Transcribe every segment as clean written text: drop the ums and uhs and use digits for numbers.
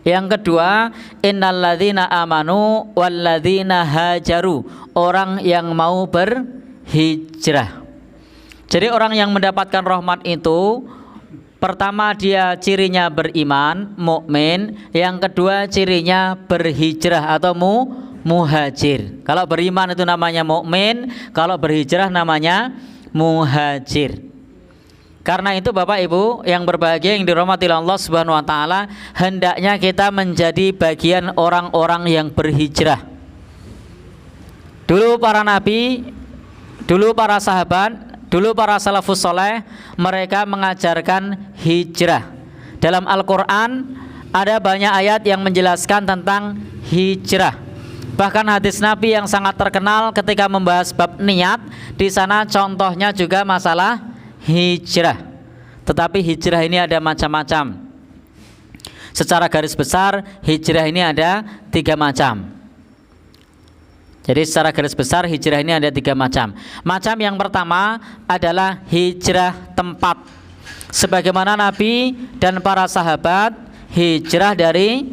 Yang kedua, innalladzina amanu walladzina hajaru, orang yang mau berhijrah. Jadi orang yang mendapatkan rahmat itu, pertama dia cirinya beriman, mukmin. Yang kedua cirinya berhijrah atau muhajir. Kalau beriman itu namanya mukmin, kalau berhijrah namanya muhajir. Karena itu Bapak Ibu yang berbahagia yang dirahmati Allah Subhanahu wa taala, hendaknya kita menjadi bagian orang-orang yang berhijrah. Dulu para nabi, dulu para sahabat, dulu para salafus soleh, mereka mengajarkan hijrah. Dalam Al-Quran ada banyak ayat yang menjelaskan tentang hijrah. Bahkan hadis Nabi yang sangat terkenal ketika membahas bab niat, di sana contohnya juga masalah hijrah. Tetapi hijrah ini ada macam-macam. Secara garis besar hijrah ini ada 3 macam. Jadi secara garis besar hijrah ini ada 3 macam. Macam yang pertama adalah hijrah tempat. Sebagaimana Nabi dan para sahabat hijrah dari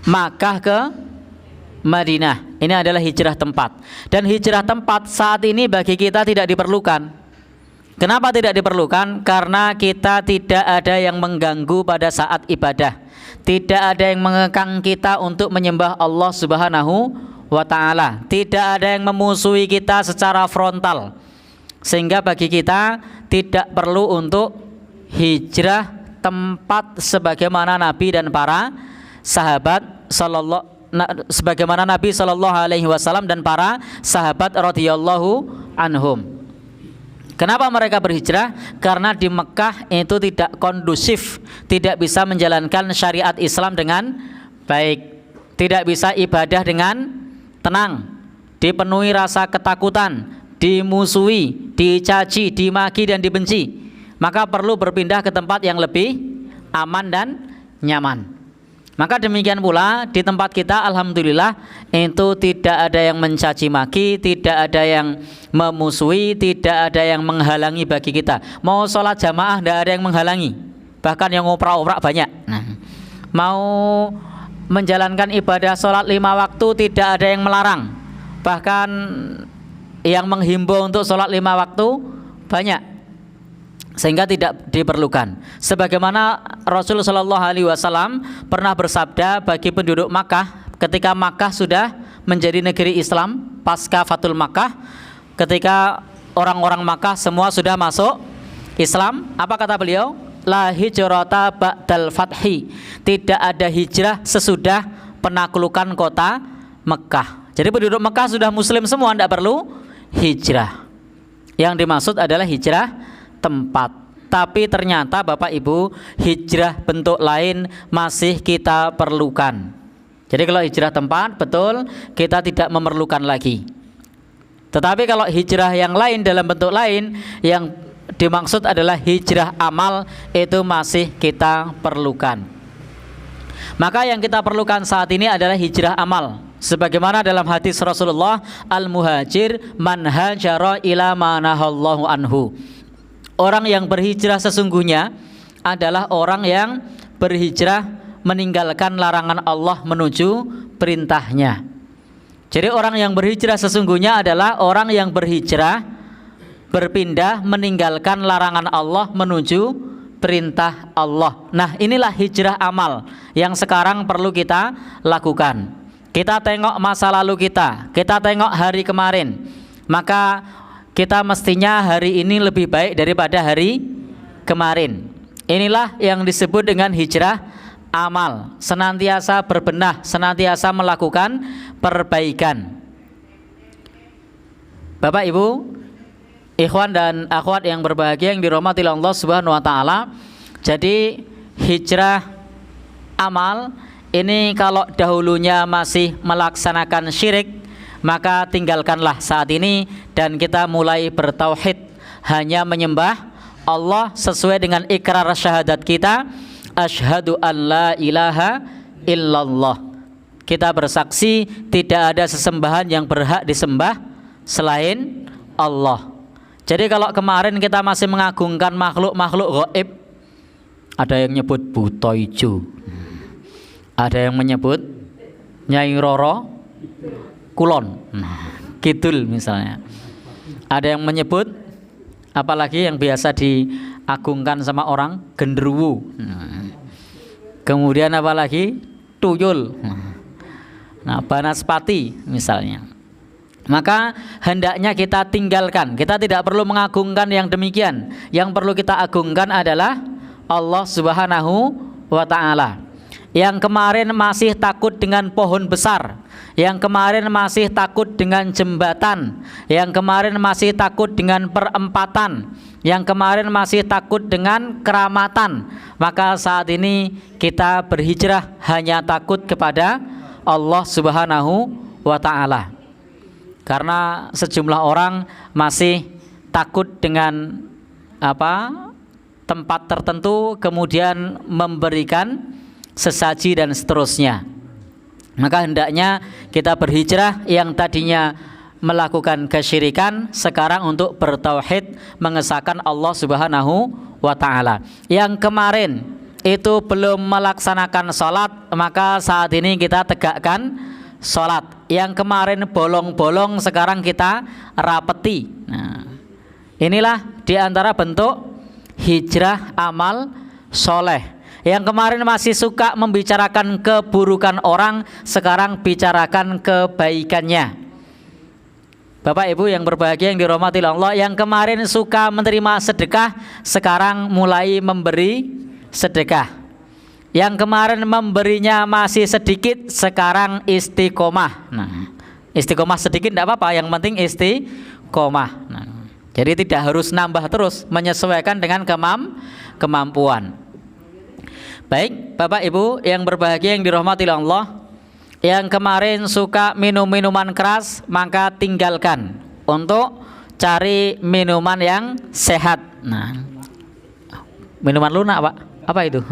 Makkah ke Madinah. Ini adalah hijrah tempat. Dan hijrah tempat saat ini bagi kita tidak diperlukan. Kenapa tidak diperlukan? Karena kita tidak ada yang mengganggu pada saat ibadah. Tidak ada yang mengekang kita untuk menyembah Allah Subhanahu wa ta'ala. Tidak ada yang memusuhi kita secara frontal. Sehingga bagi kita tidak perlu untuk hijrah tempat sebagaimana Nabi dan para sahabat sebagaimana Nabi SAW dan para sahabat radhiyallahu anhum. Kenapa mereka berhijrah? Karena di Mekah itu tidak kondusif, tidak bisa menjalankan syariat Islam dengan baik, tidak bisa ibadah dengan tenang, dipenuhi rasa ketakutan, dimusuhi, dicaci, dimaki dan dibenci. Maka perlu berpindah ke tempat yang lebih aman dan nyaman. Maka demikian pula di tempat kita, alhamdulillah itu tidak ada yang mencaci maki, tidak ada yang memusuhi, tidak ada yang menghalangi bagi kita. Mau sholat jamaah tidak ada yang menghalangi, bahkan yang ngoprak-oprak banyak. Mau menjalankan ibadah sholat 5 waktu tidak ada yang melarang, bahkan yang menghimbau untuk sholat 5 waktu banyak. Sehingga tidak diperlukan. Sebagaimana Rasulullah SAW pernah bersabda bagi penduduk Makkah ketika Makkah sudah menjadi negeri Islam pasca Fathul Makkah, ketika orang-orang Makkah semua sudah masuk Islam, apa kata beliau? La hijrata ba'dal fathi. Tidak ada hijrah sesudah penaklukan kota Makkah. Jadi penduduk Makkah sudah muslim semua, tidak perlu hijrah. Yang dimaksud adalah hijrah tempat. Tapi ternyata Bapak Ibu, hijrah bentuk lain masih kita perlukan. Jadi kalau hijrah tempat, betul kita tidak memerlukan lagi. Tetapi kalau hijrah yang lain dalam bentuk lain, yang dimaksud adalah hijrah amal, itu masih kita perlukan. Maka yang kita perlukan saat ini adalah hijrah amal. Sebagaimana dalam hadis Rasulullah, al-muhajir man hajara ila ma nahallahu anhu. Orang yang berhijrah sesungguhnya adalah orang yang berhijrah meninggalkan larangan Allah menuju perintahnya. Jadi orang yang berhijrah sesungguhnya adalah orang yang berhijrah berpindah meninggalkan larangan Allah menuju perintah Allah. Nah, inilah hijrah amal yang sekarang perlu kita lakukan. Kita tengok masa lalu kita tengok hari kemarin, maka kita mestinya hari ini lebih baik daripada hari kemarin. Inilah yang disebut dengan hijrah amal. Senantiasa berbenah, senantiasa melakukan perbaikan. Bapak Ibu, ikhwan dan akhwat yang berbahagia yang dirahmati Allah Subhanahu wa taala. Jadi hijrah amal ini kalau dahulunya masih melaksanakan syirik, maka tinggalkanlah saat ini dan kita mulai bertauhid, hanya menyembah Allah sesuai dengan ikrar syahadat kita, asyhadu an la ilaha illallah. Kita bersaksi tidak ada sesembahan yang berhak disembah selain Allah. Jadi kalau kemarin kita masih mengagungkan makhluk-makhluk gaib, ada yang nyebut buta hijau, Ada yang menyebut Nyai Roro Kulon, Kidul misalnya. Ada yang menyebut, apalagi yang biasa diagungkan sama orang, genderuwo. Kemudian apalagi tuyul. Nah, banaspati misalnya. Maka hendaknya kita tinggalkan. Kita tidak perlu mengagungkan yang demikian. Yang perlu kita agungkan adalah Allah Subhanahu wa ta'ala. Yang kemarin masih takut dengan pohon besar, yang kemarin masih takut dengan jembatan, yang kemarin masih takut dengan perempatan, yang kemarin masih takut dengan keramatan, maka saat ini kita berhijrah hanya takut kepada Allah Subhanahu wa ta'ala. Karena sejumlah orang masih takut dengan tempat tertentu, kemudian memberikan sesaji dan seterusnya. Maka hendaknya kita berhijrah yang tadinya melakukan kesyirikan, sekarang untuk bertauhid, mengesahkan Allah Subhanahu wa ta'ala. Yang kemarin itu belum melaksanakan sholat, maka saat ini kita tegakkan sholat. Yang kemarin bolong-bolong, sekarang kita rapeti. Nah, inilah diantara bentuk hijrah amal soleh. Yang kemarin masih suka membicarakan keburukan orang, sekarang bicarakan kebaikannya. Bapak Ibu yang berbahagia yang dirahmati Allah, yang kemarin suka menerima sedekah, sekarang mulai memberi sedekah. Yang kemarin memberinya masih sedikit, sekarang istiqomah. Nah, istiqomah sedikit tidak apa-apa, yang penting istiqomah. Nah, jadi tidak harus nambah terus, menyesuaikan dengan kemampuan. Baik, Bapak Ibu yang berbahagia yang dirahmati Allah, yang kemarin suka minum minuman keras, maka tinggalkan untuk cari minuman yang sehat. Nah, minuman lunak, Pak, apa itu?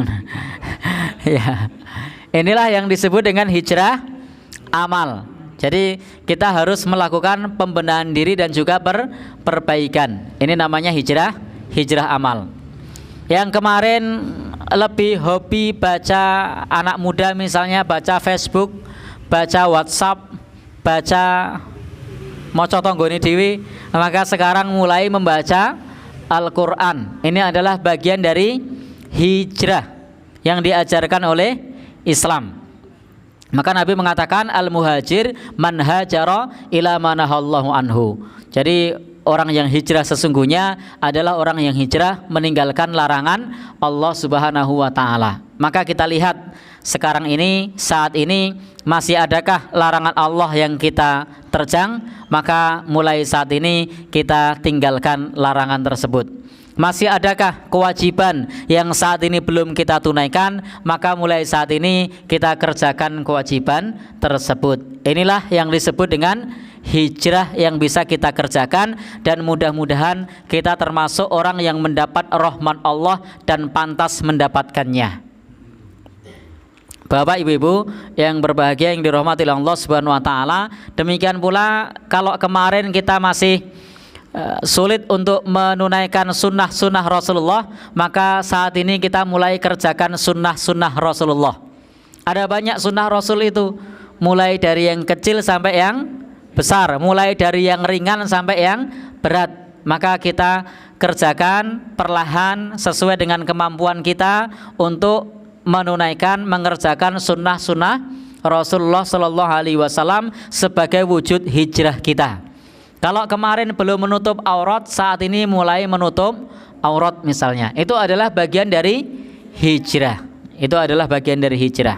Ya, inilah yang disebut dengan hijrah amal. Jadi kita harus melakukan pembenahan diri dan juga perbaikan. Ini namanya hijrah amal. Yang kemarin lebih hobi baca, anak muda misalnya baca Facebook, baca WhatsApp, baca maca tanggane dhewe, maka sekarang mulai membaca Al-Qur'an. Ini adalah bagian dari hijrah yang diajarkan oleh Islam. Maka Nabi mengatakan al-muhajir man hajara ila manahallahu anhu. Jadi orang yang hijrah sesungguhnya adalah orang yang hijrah meninggalkan larangan Allah Subhanahu wa ta'ala. Maka kita lihat sekarang ini, saat ini masih adakah larangan Allah yang kita terjang? Maka mulai saat ini kita tinggalkan larangan tersebut. Masih adakah kewajiban yang saat ini belum kita tunaikan? Maka mulai saat ini kita kerjakan kewajiban tersebut. Inilah yang disebut dengan hijrah yang bisa kita kerjakan, dan mudah-mudahan kita termasuk orang yang mendapat rahmat Allah dan pantas mendapatkannya. Bapak Ibu yang berbahagia yang dirahmati Allah Subhanahu wa ta'ala, demikian pula kalau kemarin kita masih sulit untuk menunaikan sunnah-sunnah Rasulullah, maka saat ini kita mulai kerjakan sunnah-sunnah Rasulullah. Ada banyak sunnah Rasul itu, mulai dari yang kecil sampai yang besar, mulai dari yang ringan sampai yang berat. Maka kita kerjakan perlahan sesuai dengan kemampuan kita untuk menunaikan, mengerjakan sunnah-sunnah Rasulullah Shallallahu Alaihi Wasallam sebagai wujud hijrah kita. Kalau kemarin belum menutup aurat, saat ini mulai menutup aurat misalnya, itu adalah bagian dari hijrah. Itu adalah bagian dari hijrah.